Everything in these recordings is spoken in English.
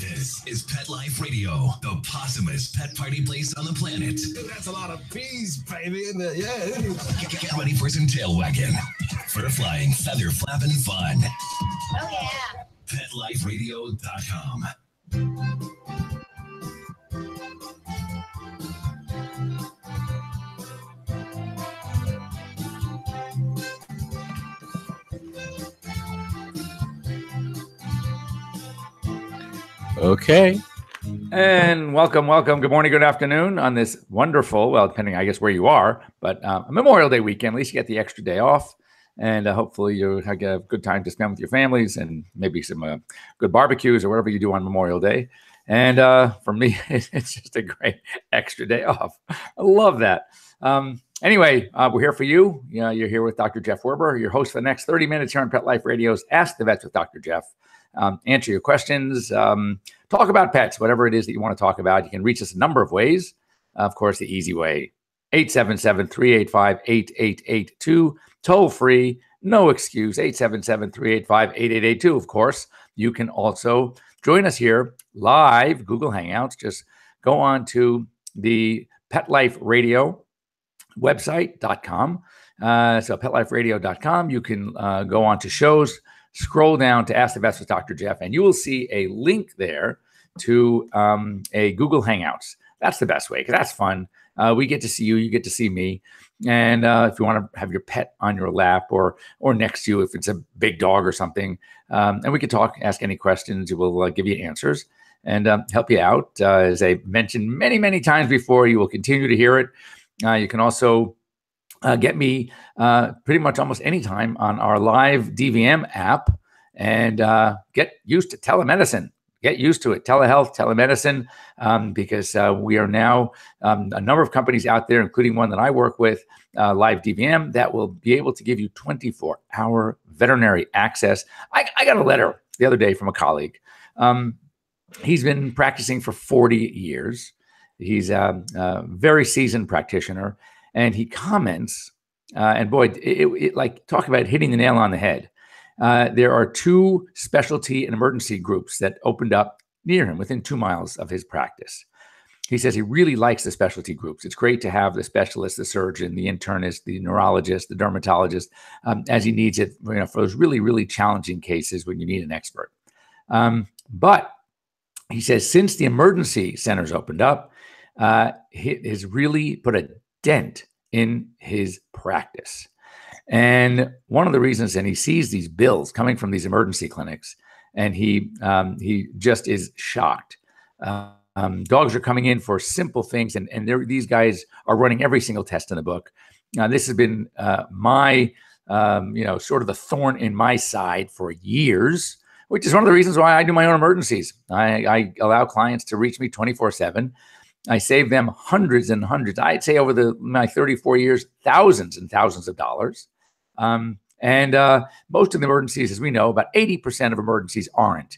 This is Pet Life Radio, the possumest pet party place on the planet. Dude, that's a lot of peas, baby, isn't it? Yeah. Get ready for some tail wagging, fur flying, feather flapping fun. Oh, yeah. PetLifeRadio.com. Okay. And welcome. Good morning, good afternoon on this wonderful, well, depending, I guess, where you are, but Memorial Day weekend. At least you get the extra day off. And hopefully you have a good time to spend with your families and maybe some good barbecues or whatever you do on Memorial Day. And for me, it's just a great extra day off. I love that. Anyway, we're here for you. You're here with Dr. Jeff Werber, your host for the next 30 minutes here on Pet Life Radio's Ask the Vets with Dr. Jeff. Answer your questions, talk about pets, whatever it is that you want to talk about. You can reach us a number of ways. Of course, the easy way, 877-385-8882, toll free, no excuse, 877-385-8882. Of course, you can also join us here live, Google Hangouts. Just go on to the Pet Life Radio website.com. So petliferadio.com. You can go on to shows, scroll down to Ask the Vets with Dr. Jeff, and you will see a link there to a Google Hangouts. That's the best way because that's fun. We get to see you, you get to see me. And if you want to have your pet on your lap or next to you, if it's a big dog or something, and we can talk, ask any questions. We'll give you answers and help you out. As I mentioned many, many times before, you will continue to hear it. You can also get me pretty much almost anytime on our live DVM app and get used to telemedicine. Get used to it. Telehealth, telemedicine, because we are now a number of companies out there, including one that I work with, Live DVM, that will be able to give you 24-hour veterinary access. I got a letter the other day from a colleague. He's been practicing for 40 years. He's a very seasoned practitioner. And he comments, and boy, it like talk about hitting the nail on the head. There are two specialty and emergency groups that opened up near him within 2 miles of his practice. He says he really likes the specialty groups. It's great to have the specialist, the surgeon, the internist, the neurologist, the dermatologist, as he needs it for those really, really challenging cases when you need an expert. But he says since the emergency centers opened up, he has really put a dent in his practice. And one of the reasons, and he sees these bills coming from these emergency clinics, and he just is shocked. Dogs are coming in for simple things, and these guys are running every single test in the book. This has been my, sort of the thorn in my side for years, which is one of the reasons why I do my own emergencies. I allow clients to reach me 24/7. I save them hundreds and hundreds. I'd say over my 34 years, thousands and thousands of dollars. And most of the emergencies, as we know, about 80% of emergencies aren't.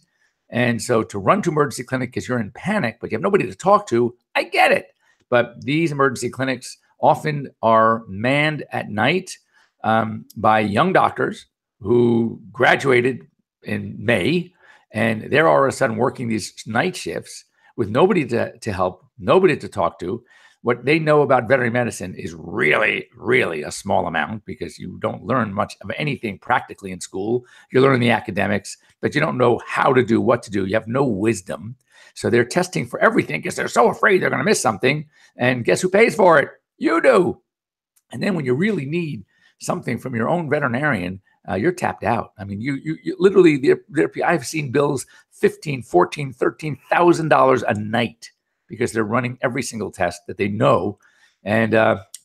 And so to run to emergency clinic because you're in panic, but you have nobody to talk to, I get it. But these emergency clinics often are manned at night by young doctors who graduated in May, and they're all of a sudden working these night shifts with nobody to help, nobody to talk to. What they know about veterinary medicine is really, really a small amount because you don't learn much of anything practically in school. You learn the academics, but you don't know how to do, what to do. You have no wisdom. So they're testing for everything because they're so afraid they're going to miss something. And guess who pays for it? You do. And then when you really need something from your own veterinarian, you're tapped out. I mean, you literally, I've seen bills $15,000, $14,000, $13,000 a night because they're running every single test that they know. And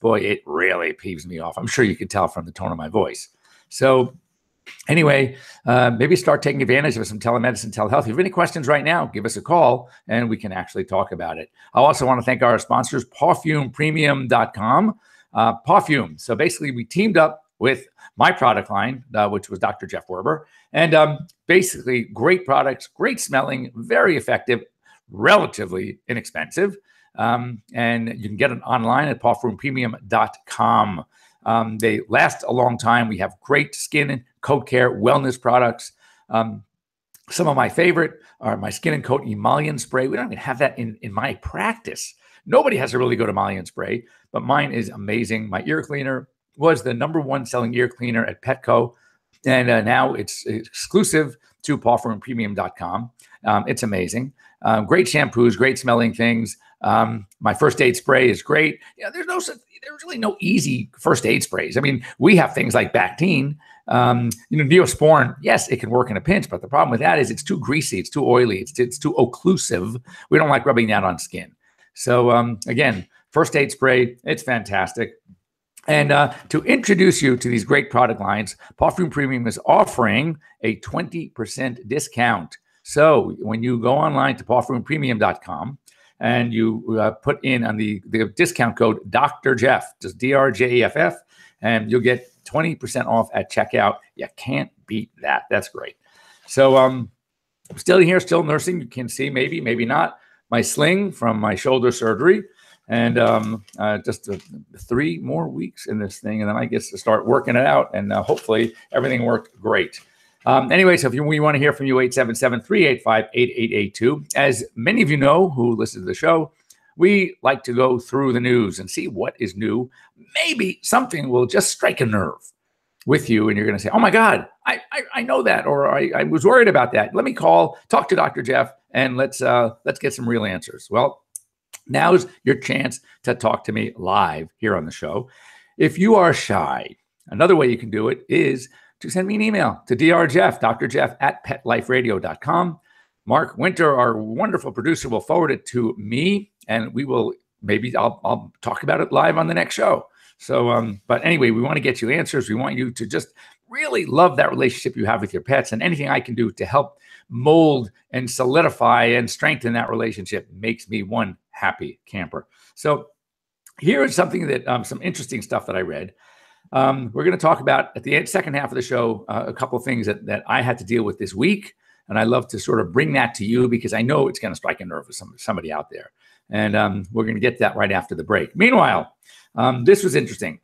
boy, it really peeves me off. I'm sure you can tell from the tone of my voice. So anyway, maybe start taking advantage of some telemedicine, telehealth. If you have any questions right now, give us a call and we can actually talk about it. I also want to thank our sponsors, PawFumePremium.com. Pawfume. So basically we teamed up with my product line, which was Dr. Jeff Werber. And basically great products, great smelling, very effective, relatively inexpensive. And you can get it online at pawfumepremium.com. They last a long time. We have great skin and coat care, wellness products. Some of my favorite are my Skin and Coat emollient spray. We don't even have that in my practice. Nobody has a really good emollient spray, but mine is amazing. My ear cleaner was the #1 selling ear cleaner at Petco, and now it's exclusive to pawfroompremium.com. It's amazing. Great shampoos, great smelling things. My first aid spray is great. There's really no easy first aid sprays. I mean, we have things like Bactine. Neosporin, yes, it can work in a pinch, but the problem with that is it's too greasy, it's too oily, it's too occlusive. We don't like rubbing that on skin. So again, first aid spray, it's fantastic. And to introduce you to these great product lines, Paw Froom Premium is offering a 20% discount. So when you go online to pawfroompremium.com and you put in on the discount code Dr. Jeff, just DRJEFF, and you'll get 20% off at checkout. You can't beat that. That's great. So I'm still here, still nursing. You can see maybe not my sling from my shoulder surgery. And just 3 more weeks in this thing, and then I get to start working it out, and hopefully everything worked great. Anyway, so if we want to hear from you, 877-385-8882. As many of you know who listen to the show, we like to go through the news and see what is new. Maybe something will just strike a nerve with you, and you're going to say, oh my God, I know that, or I was worried about that. Let me talk to Dr. Jeff, and let's get some real answers. Well, now's your chance to talk to me live here on the show. If you are shy, another way you can do it is to send me an email to drjeff, drjeff@petliferadio.com. Mark Winter, our wonderful producer, will forward it to me, and I'll talk about it live on the next show. So, but anyway, we want to get you answers. We want you to just really love that relationship you have with your pets, and anything I can do to help mold and solidify and strengthen that relationship makes me one happy camper. So here is something that some interesting stuff that I read. We're going to talk about at the second half of the show a couple of things that I had to deal with this week, and I love to sort of bring that to you because I know it's going to strike a nerve with somebody out there. And we're going to get to that right after the break. Meanwhile, this was interesting.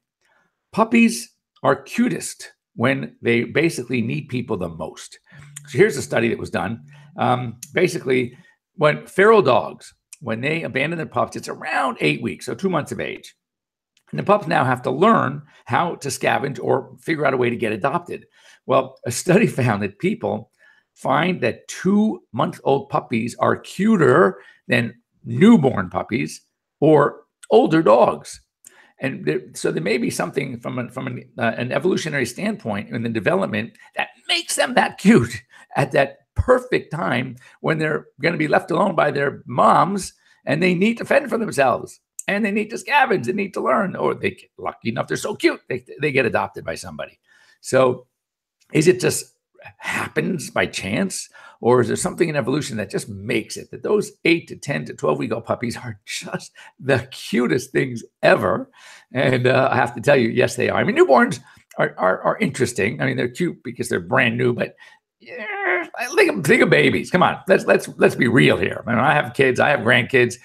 Puppies are cutest when they basically need people the most. So here's a study that was done. Basically, when feral dogs, when they abandon their pups, it's around 8 weeks, so 2 months of age. And the pups now have to learn how to scavenge or figure out a way to get adopted. Well, a study found that people find that 2-month-old puppies are cuter than newborn puppies or older dogs. And so there may be something from an evolutionary standpoint in the development that makes them that cute at that perfect time when they're going to be left alone by their moms and they need to fend for themselves and they need to scavenge, they need to learn, or they get lucky enough, they're so cute, they get adopted by somebody. So is it just happens by chance, or is there something in evolution that just makes it that those 8 to 10 to 12-week-old puppies are just the cutest things ever? And I have to tell you, yes, they are. I mean, newborns are interesting. I mean, they're cute because they're brand new, but yeah, think of babies. Come on, let's be real here. I mean, I have kids, I have grandkids.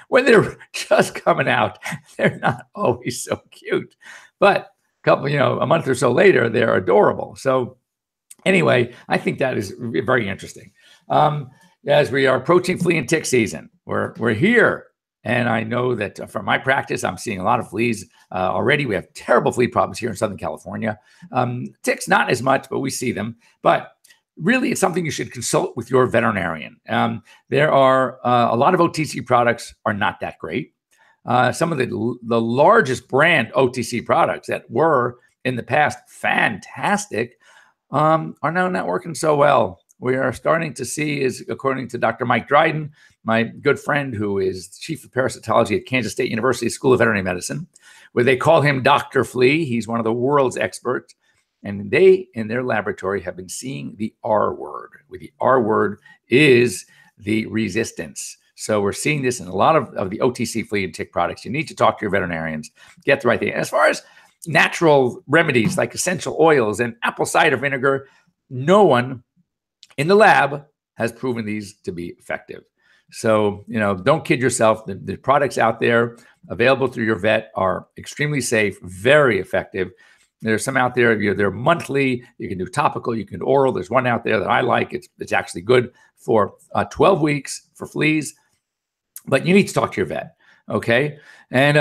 When they're just coming out, they're not always so cute, but a month or so later, they're adorable. So anyway, I think that is very interesting. As we are approaching flea and tick season, we're here. And I know that from my practice, I'm seeing a lot of fleas already. We have terrible flea problems here in Southern California. Ticks, not as much, but we see them. But really, it's something you should consult with your veterinarian. There are a lot of OTC products are not that great. Some of the largest brand OTC products that were in the past fantastic are now not working so well. We are starting to see, according to Dr. Mike Dryden, my good friend who is chief of parasitology at Kansas State University School of Veterinary Medicine, where they call him Dr. Flea. He's one of the world's experts. And they, in their laboratory, have been seeing the R word. With the R word is the resistance. So we're seeing this in a lot of the OTC flea and tick products. You need to talk to your veterinarians, get the right thing. As far as natural remedies like essential oils and apple cider vinegar, no one in the lab has proven these to be effective. So, don't kid yourself. The products out there available through your vet are extremely safe, very effective. There's some out there. They're monthly. You can do topical. You can do oral. There's one out there that I like. It's actually good for 12 weeks for fleas. But you need to talk to your vet. Okay. And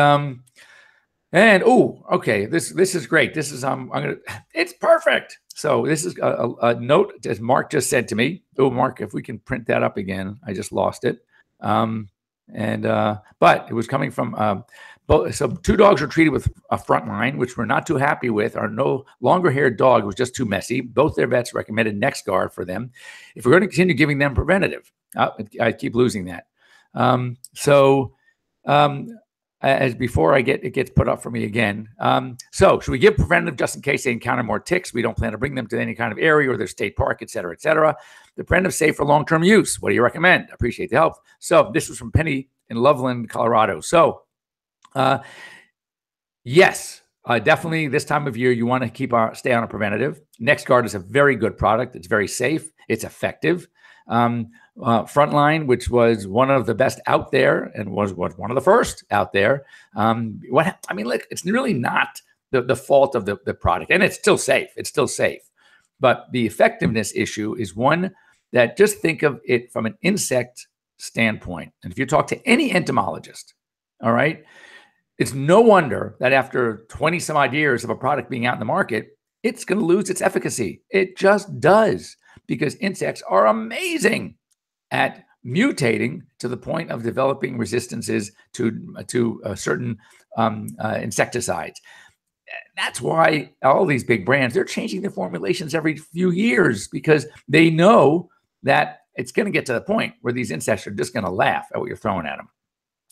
okay, this is great. This is it's perfect. So this is a note as Mark just said to me. Oh, Mark, if we can print that up again, I just lost it. But it was coming from both. So 2 dogs were treated with a Frontline, which we're not too happy with. Our no longer haired dog was just too messy. Both their vets recommended NexGard for them. If we're going to continue giving them preventative, I keep losing that. As before it gets put up for me again. So should we give preventative just in case they encounter more ticks? We don't plan to bring them to any kind of area or their state park, et cetera, et cetera. The preventative safe for long-term use. What do you recommend? Appreciate the help. So this was from Penny in Loveland, Colorado. So yes, definitely this time of year, you want to stay on a preventative. NexGard is a very good product. It's very safe. It's effective. Frontline, which was one of the best out there and was one of the first out there. Look, it's really not the fault of the product, and it's still safe. It's still safe. But the effectiveness issue is one that just think of it from an insect standpoint. And if you talk to any entomologist, all right, it's no wonder that after 20 some odd years of a product being out in the market, it's going to lose its efficacy. It just does, because insects are amazing at mutating to the point of developing resistances to certain insecticides. That's why all these big brands, they're changing their formulations every few years, because they know that it's going to get to the point where these insects are just going to laugh at what you're throwing at them.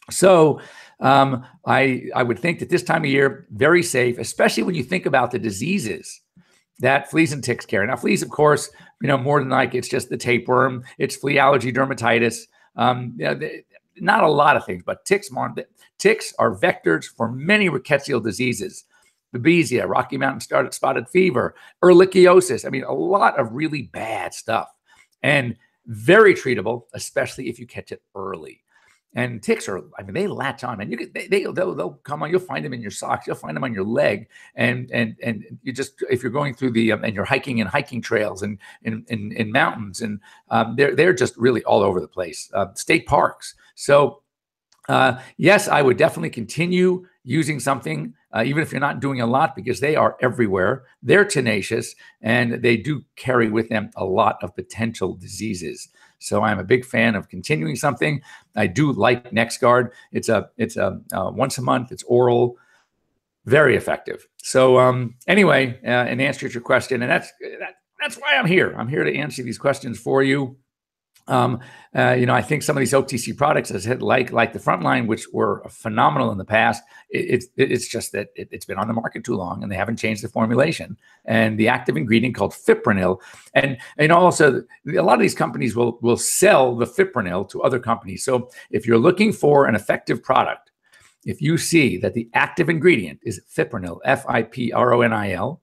So I would think that this time of year, very safe, especially when you think about the diseases that fleas and ticks carry. Now, fleas, of course, more than like it's just the tapeworm, it's flea allergy, dermatitis, not a lot of things, but ticks are vectors for many rickettsial diseases. Babesia, Rocky Mountain spotted fever, ehrlichiosis. A lot of really bad stuff, and very treatable, especially if you catch it early. And ticks are, they latch on, and they'll come on. You'll find them in your socks. You'll find them on your leg, and you just, if you're going through and you're hiking in hiking trails and in mountains, and they're just really all over the place. State parks. So yes, I would definitely continue using something, even if you're not doing a lot, because they are everywhere. They're tenacious, and they do carry with them a lot of potential diseases. So I'm a big fan of continuing something. I do like NexGard. It's a once a month. It's oral, very effective. So anyway, in answer to your question, and that's why I'm here. I'm here to answer these questions for you. I think some of these OTC products, as I said, like the Frontline, which were phenomenal in the past, it's just that it's been on the market too long, and they haven't changed the formulation and the active ingredient called fipronil. And also, a lot of these companies will sell the fipronil to other companies. So if you're looking for an effective product, if you see that the active ingredient is fipronil, Fipronil,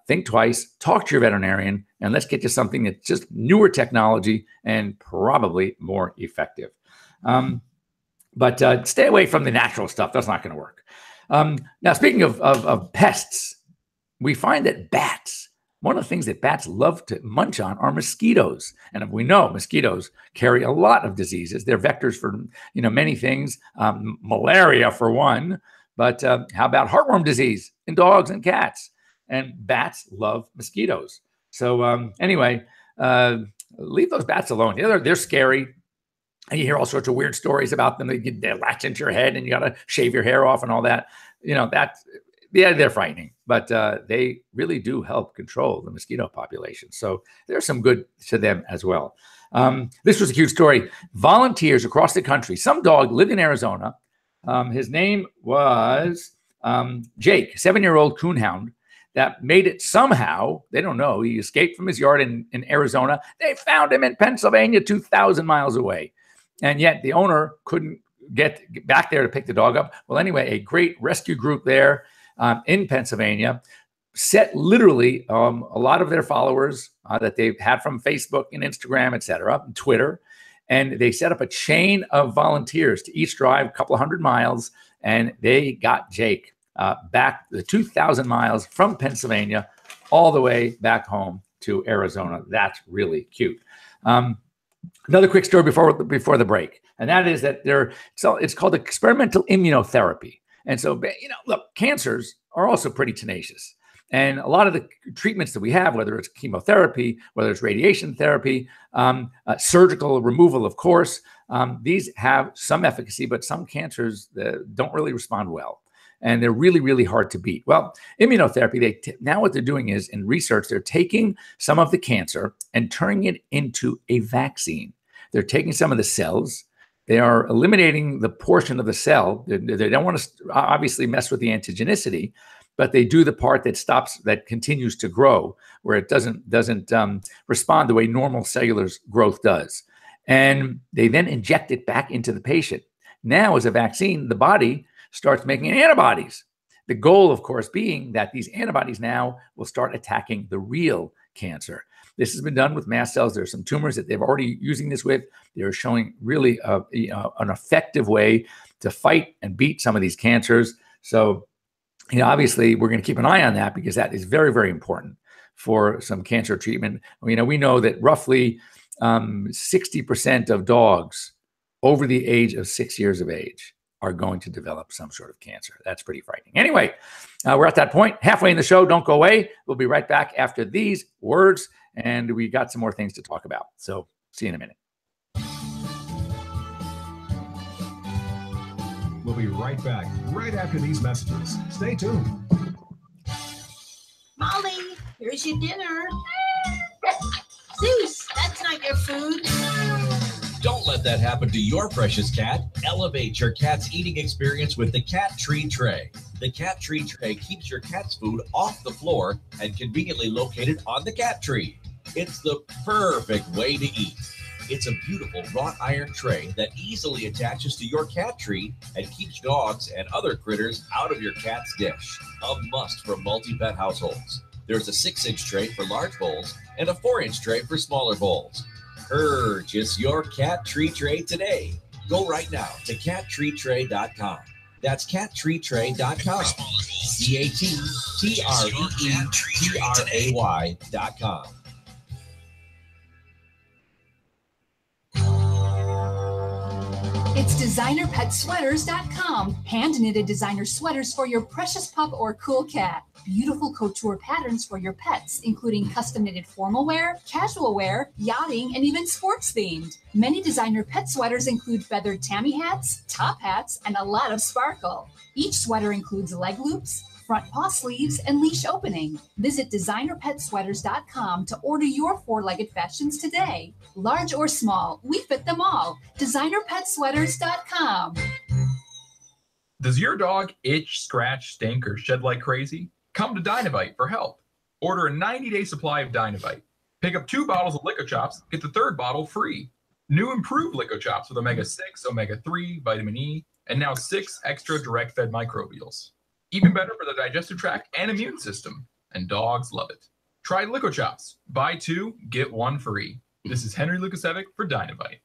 think twice, talk to your veterinarian, and let's get you something that's just newer technology and probably more effective. But stay away from the natural stuff. That's not going to work. Now, speaking of pests, we find that bats, one of the things that bats love to munch on are mosquitoes. And we know mosquitoes carry a lot of diseases. They're vectors for many things, malaria for one. But how about heartworm disease in dogs and cats? And bats love mosquitoes. So anyway, leave those bats alone. They're scary. And you hear all sorts of weird stories about them. They latch into your head, and you got to shave your hair off and all that. They're frightening, but they really do help control the mosquito population. So there's some good to them as well. This was a cute story. Volunteers across the country. Some dog lived in Arizona. His name was Jake, 7-year-old coonhound, that made it somehow. They don't know. He escaped from his yard in Arizona. They found him in Pennsylvania, 2,000 miles away. And yet the owner couldn't get back there to pick the dog up. Well, anyway, a great rescue group there in Pennsylvania set literally a lot of their followers that they've had from Facebook and Instagram, et cetera, and Twitter. And they set up a chain of volunteers to each drive a couple of 100 miles, and they got Jake back the 2,000 miles from Pennsylvania all the way back home to Arizona. That's really cute. Another quick story before the break, and that is that it's called experimental immunotherapy. And so, look, cancers are also pretty tenacious. And a lot of the treatments that we have, whether it's chemotherapy, whether it's radiation therapy, surgical removal, of course, these have some efficacy, but some cancers don't really respond well. And they're really, really hard to beat. Well, immunotherapy, now what they're doing is, in research, they're taking some of the cancer and turning it into a vaccine. They're taking some of the cells. They are eliminating the portion of the cell. They don't want to obviously mess with the antigenicity, but they do the part that continues to grow, where it doesn't respond the way normal cellular growth does. And they then inject it back into the patient. Now, as a vaccine, the body starts making antibodies. The goal, of course, being that these antibodies now will start attacking the real cancer. This has been done with mast cells. There are some tumors that they've already using this with. They're showing really an effective way to fight and beat some of these cancers. So, obviously, we're going to keep an eye on that, because that is very, very important for some cancer treatment. We know that roughly 60% of dogs over the age of 6 years of age are going to develop some sort of cancer. That's pretty frightening. Anyway, we're at that point, halfway in the show. Don't go away. We'll be right back after these words, and we got some more things to talk about. So see you in a minute. We'll be right back, right after these messages. Stay tuned. Molly, here's your dinner. Zeus, that's not your food. Don't let that happen to your precious cat. Elevate your cat's eating experience with the Cat Tree Tray. The Cat Tree Tray keeps your cat's food off the floor and conveniently located on the cat tree. It's the perfect way to eat. It's a beautiful wrought iron tray that easily attaches to your cat tree and keeps dogs and other critters out of your cat's dish. A must for multi-pet households. There's a 6-inch tray for large bowls and a 4-inch tray for smaller bowls. Purchase your Cat Tree Tray today. Go right now to cattreetray.com. That's cattreetray.com. cattreetray.com. It's designerpetsweaters.com. Hand-knitted designer sweaters for your precious pup or cool cat. Beautiful couture patterns for your pets, including custom-knitted formal wear, casual wear, yachting, and even sports-themed. Many designer pet sweaters include feathered tammy hats, top hats, and a lot of sparkle. Each sweater includes leg loops, front paw sleeves, and leash opening. Visit designerpetsweaters.com to order your 4-legged fashions today. Large or small, we fit them all. designerpetsweaters.com. Does your dog itch, scratch, stink, or shed like crazy? Come to Dynovite for help. Order a 90-day supply of Dynovite. Pick up 2 bottles of Lico Chops, get the 3rd bottle free. New improved Lico Chops with omega-6, omega-3, vitamin E, and now 6 extra direct-fed microbials. Even better for the digestive tract and immune system. And dogs love it. Try Lico Chops. Buy 2, get 1 free. This is Henry Lukasevic for Dynovite.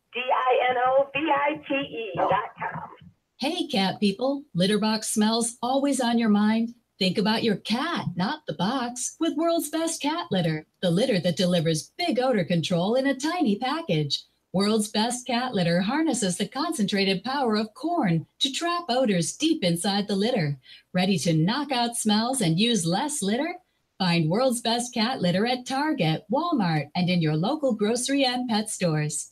DINOVITE.com. Hey, cat people. Litter box smells always on your mind? Think about your cat, not the box, with World's Best Cat Litter, the litter that delivers big odor control in a tiny package. World's Best Cat Litter harnesses the concentrated power of corn to trap odors deep inside the litter. Ready to knock out smells and use less litter? Find World's Best Cat Litter at Target, Walmart, and in your local grocery and pet stores.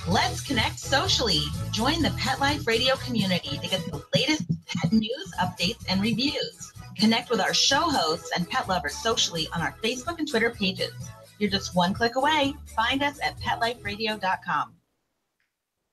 Let's connect socially. Join the Pet Life Radio community to get the latest pet news, updates, and reviews. Connect with our show hosts and pet lovers socially on our Facebook and Twitter pages. You're just one click away. Find us at PetLifeRadio.com.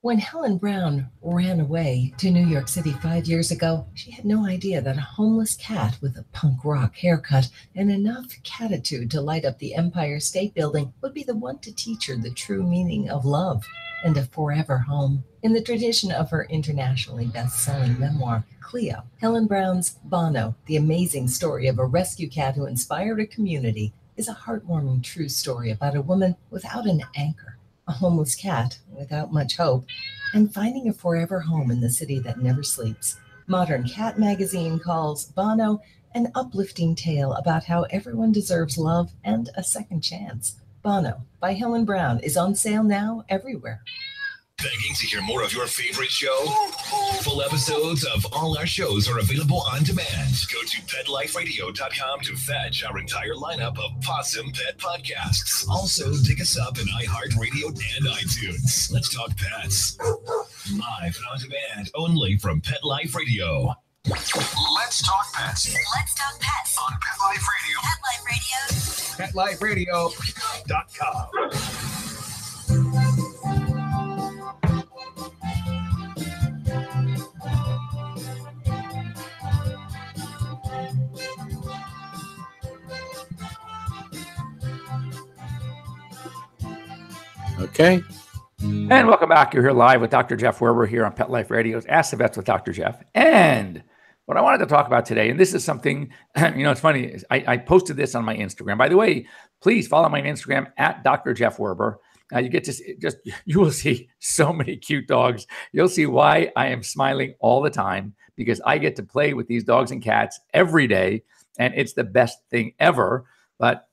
When Helen Brown ran away to New York City 5 years ago, she had no idea that a homeless cat with a punk rock haircut and enough catitude to light up the Empire State Building would be the one to teach her the true meaning of love and a forever home. In the tradition of her internationally best-selling memoir, Cleo, Helen Brown's Bono, The Amazing Story of a Rescue Cat Who Inspired a Community, is a heartwarming true story about a woman without an anchor, a homeless cat without much hope, and finding a forever home in the city that never sleeps. Modern Cat magazine calls Bono an uplifting tale about how everyone deserves love and a second chance. Bono by Helen Brown is on sale now everywhere. Begging to hear more of your favorite show? Full episodes of all our shows are available on demand. Go to PetLifeRadio.com to fetch our entire lineup of Possum Pet podcasts. Also, dig us up in iHeartRadio and iTunes. Let's talk pets. Live and on demand only from Pet Life Radio. Let's talk pets. Let's talk pets On Pet Life Radio. PetLifeRadio.com. Okay. And welcome back. You're here live with Dr. Jeff Werber here on Pet Life Radio's Ask the Vets with Dr. Jeff. And what I wanted to talk about today, and this is something, it's funny, I posted this on my Instagram. By the way, please follow my Instagram at Dr. Jeff Werber. You get to see, you will see so many cute dogs. You'll see why I am smiling all the time, because I get to play with these dogs and cats every day, and it's the best thing ever. But,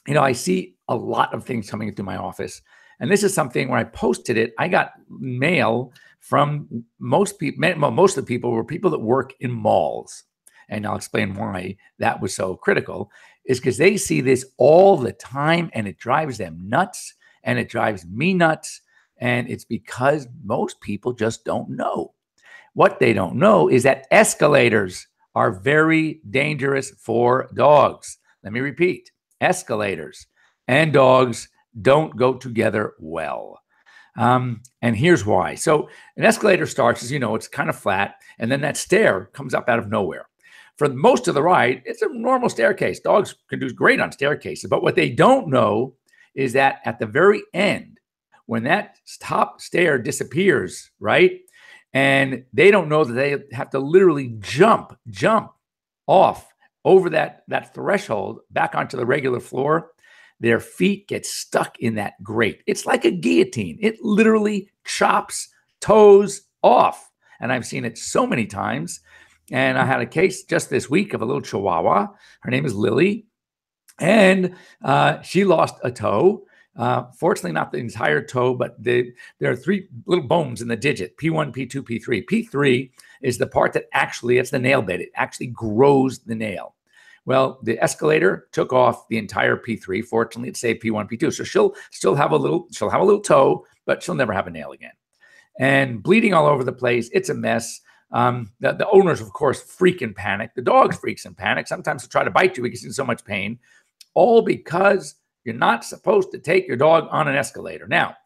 I see a lot of things coming into my office. And this is something when I posted it, I got mail from most people. Most of the people were people that work in malls. And I'll explain why that was so critical, is because they see this all the time and it drives them nuts and it drives me nuts. And it's because most people just don't know. What they don't know is that escalators are very dangerous for dogs. Let me repeat, escalators and dogs don't go together well. And here's why. So an escalator starts, as you know, it's kind of flat, and then that stair comes up out of nowhere. For most of the ride, it's a normal staircase. Dogs can do great on staircases, but what they don't know is that at the very end, when that top stair disappears, right? And they don't know that they have to literally jump off over that threshold back onto the regular floor. Their feet get stuck in that grate. It's like a guillotine. It literally chops toes off. And I've seen it so many times. And I had a case just this week of a little Chihuahua. Her name is Lily. And she lost a toe. Fortunately, not the entire toe, but there are three little bones in the digit, P1, P2, P3. P3 is the part that actually, it's the nail bed. It actually grows the nail. Well, the escalator took off the entire P3. Fortunately, it saved P1, P2. So she'll still have a little toe, but she'll never have a nail again. And bleeding all over the place. It's a mess. The owners, of course, freak and panic. The dog freaks and panic. Sometimes they'll try to bite you because he's in so much pain. All because you're not supposed to take your dog on an escalator. Now,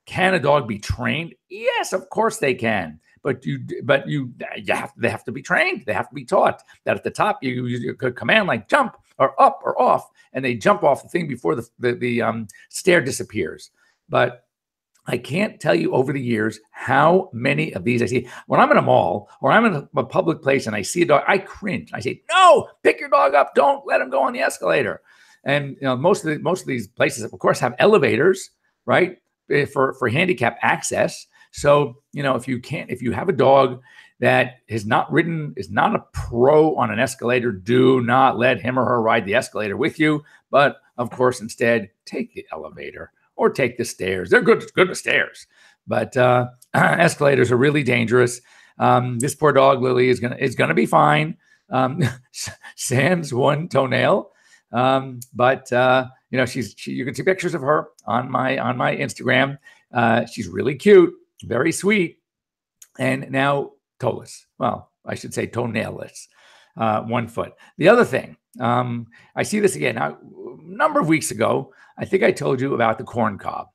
can a dog be trained? Yes, of course they can. But they have to be trained. They have to be taught that at the top you use a command like jump or up or off, and they jump off the thing before the stair disappears. But I can't tell you over the years how many of these I see. When I'm in a mall or I'm in a public place and I see a dog, I cringe. I say, no, pick your dog up. Don't let him go on the escalator. And most of these places, of course, have elevators, right, for handicap access. So, if you have a dog that is not a pro on an escalator, do not let him or her ride the escalator with you. But of course, instead, take the elevator or take the stairs. They're good stairs, but escalators are really dangerous. This poor dog, Lily, is gonna be fine. Sans one toenail, but you can see pictures of her on my Instagram. She's really cute. Very sweet, and now toeless. Well, I should say toenailless, 1 foot. The other thing, I see this again. Now, a number of weeks ago, I think I told you about the corn cob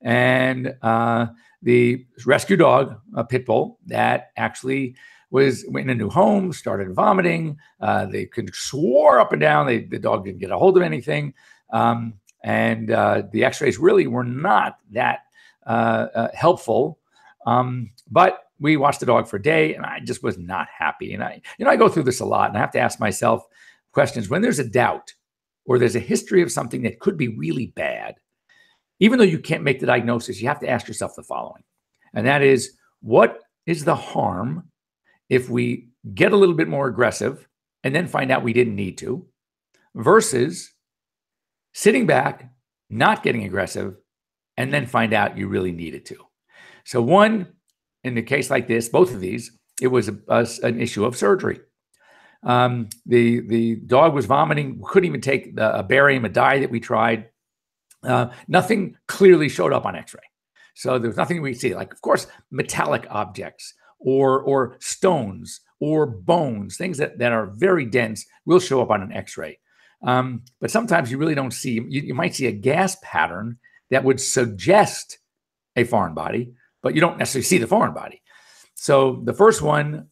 and the rescue dog, a pit bull, that actually was in a new home, started vomiting. They swore up and down. The dog didn't get a hold of anything. And the x-rays really were not that helpful. But we watched the dog for a day and I just was not happy. And I go through this a lot and I have to ask myself questions when there's a doubt or there's a history of something that could be really bad. Even though you can't make the diagnosis, you have to ask yourself the following. And that is, what is the harm if we get a little bit more aggressive, and then find out we didn't need to, versus sitting back, not getting aggressive, and then find out you really needed to. So one, in the case like this, both of these, it was an issue of surgery. The dog was vomiting, couldn't even take a barium, a dye that we tried. Nothing clearly showed up on x-ray. So there was nothing we see, like, of course, metallic objects or stones or bones, things that are very dense will show up on an x-ray. But sometimes you really don't see, you might see a gas pattern that would suggest a foreign body, but you don't necessarily see the foreign body. So the first one,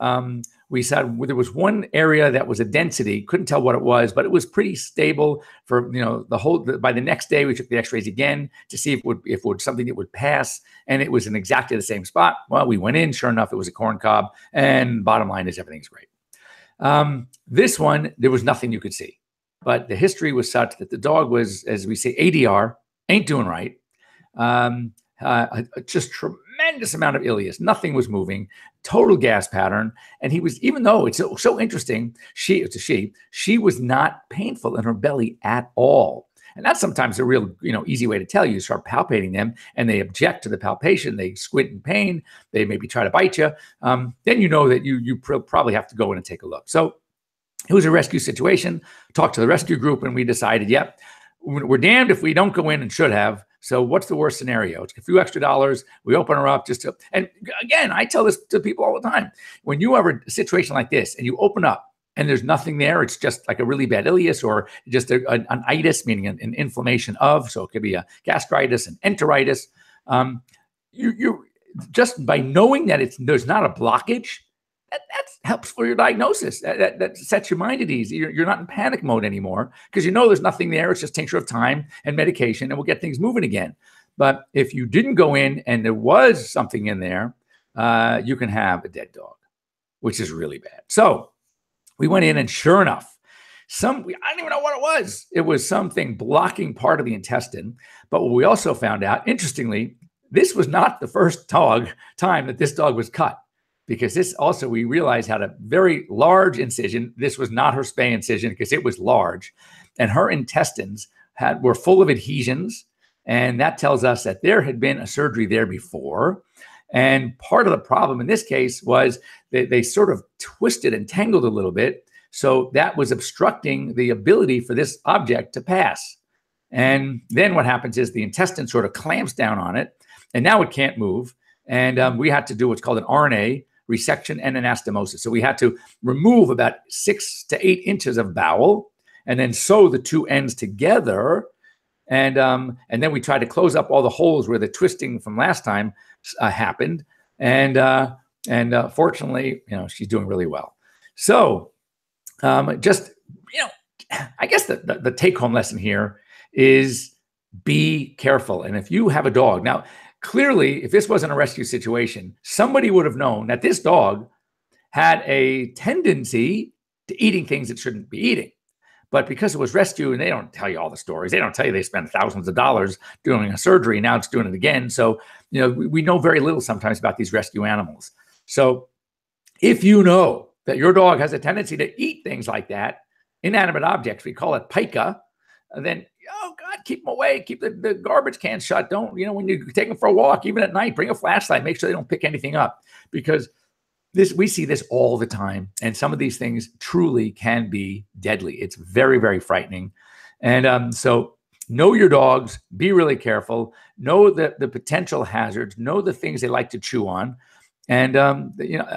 we said there was one area that was a density, couldn't tell what it was, but it was pretty stable for, by the next day, we took the x-rays again to see if it would something that would pass. And it was in exactly the same spot. Well, we went in, sure enough, it was a corn cob. And bottom line is everything's great. This one, there was nothing you could see, but the history was such that the dog was, as we say, ADR, ain't doing right. Just tremendous amount of ileus. Nothing was moving, total gas pattern. And he was, even though it's so interesting, she was not painful in her belly at all. And that's sometimes a real, easy way to tell. You start palpating them and they object to the palpation. They squint in pain. They maybe try to bite you. Then you know that you probably have to go in and take a look. So it was a rescue situation. Talked to the rescue group and we decided, yep, we're damned if we don't go in and should have. So what's the worst scenario? It's a few extra dollars. We open her up and again, I tell this to people all the time. When you have a situation like this and you open up and there's nothing there, it's just like a really bad ileus or just an itis, meaning an inflammation of, so it could be a gastritis, an enteritis. You just by knowing that there's not a blockage, that helps for your diagnosis. That sets your mind at ease. You're not in panic mode anymore because there's nothing there. It's just tincture of time and medication, and we'll get things moving again. But if you didn't go in and there was something in there, you can have a dead dog, which is really bad. So we went in, and sure enough, I don't even know what it was. It was something blocking part of the intestine. But what we also found out, interestingly, this was not the first time that this dog was cut. Because this also, we realized, had a very large incision. This was not her spay incision because it was large. And her intestines were full of adhesions. And that tells us that there had been a surgery there before. And part of the problem in this case was that they sort of twisted and tangled a little bit. So that was obstructing the ability for this object to pass. And then what happens is the intestine sort of clamps down on it. And now it can't move. And we had to do what's called an RNA resection and anastomosis. So we had to remove about 6 to 8 inches of bowel and then sew the two ends together. And then we tried to close up all the holes where the twisting from last time happened. And fortunately, she's doing really well. So I guess the take home lesson here is be careful. And if you have a dog now, clearly, if this wasn't a rescue situation, somebody would have known that this dog had a tendency to eating things it shouldn't be eating. But because it was rescue, and they don't tell you all the stories, they don't tell you they spent thousands of dollars doing a surgery, now it's doing it again. So, we know very little sometimes about these rescue animals. So if you know that your dog has a tendency to eat things like that, inanimate objects, we call it pica, then oh God, keep them away. Keep the garbage can shut. Don't, when you take them for a walk, even at night, bring a flashlight, make sure they don't pick anything up, because we see this all the time. And some of these things truly can be deadly. It's very, very frightening. And so know your dogs, be really careful, know the potential hazards, know the things they like to chew on. And,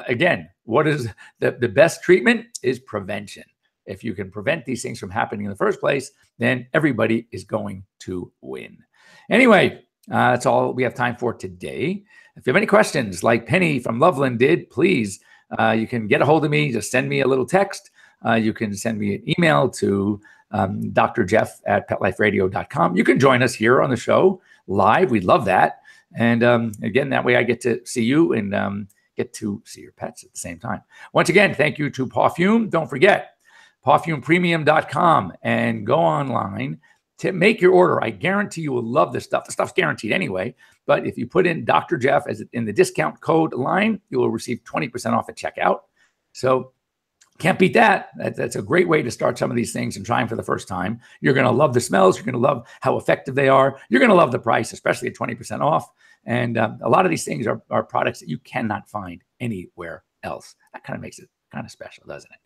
again, what is the best treatment is prevention. If you can prevent these things from happening in the first place, then everybody is going to win. Anyway, that's all we have time for today. If you have any questions like Penny from Loveland did, please, you can get a hold of me. Just send me a little text. You can send me an email to Dr. Jeff at PetLifeRadio.com. You can join us here on the show live. We'd love that. And again, that way I get to see you and get to see your pets at the same time. Once again, thank you to Pawfume. Don't forget, PawfumePremium.com, and go online to make your order. I guarantee you will love this stuff. The stuff's guaranteed anyway, but if you put in Dr. Jeff as in the discount code line, you will receive 20% off at checkout. So Can't beat that. That's a great way to start some of these things and try them for the first time. You're going to love the smells. You're going to love how effective they are. You're going to love the price, especially at 20% off. And a lot of these things are products that you cannot find anywhere else. That kind of makes it kind of special, doesn't it?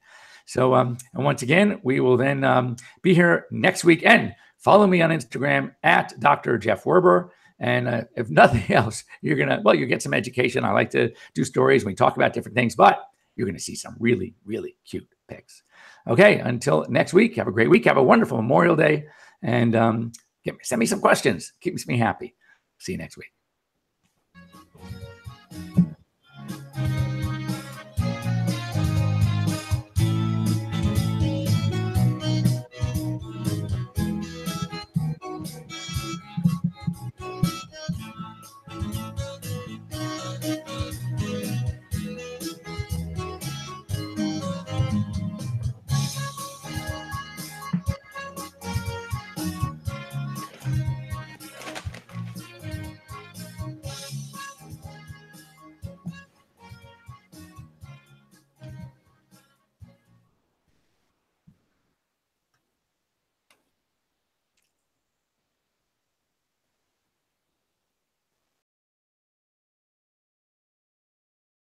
So, and once again, we will then be here next week. And follow me on Instagram at Dr. Jeff Werber. And if nothing else, you're going to, well, you get some education. I like to do stories. We talk about different things, but you're going to see some really, really cute pics. Okay, until next week, have a great week. Have a wonderful Memorial Day. And send me some questions. Keeps me happy. See you next week.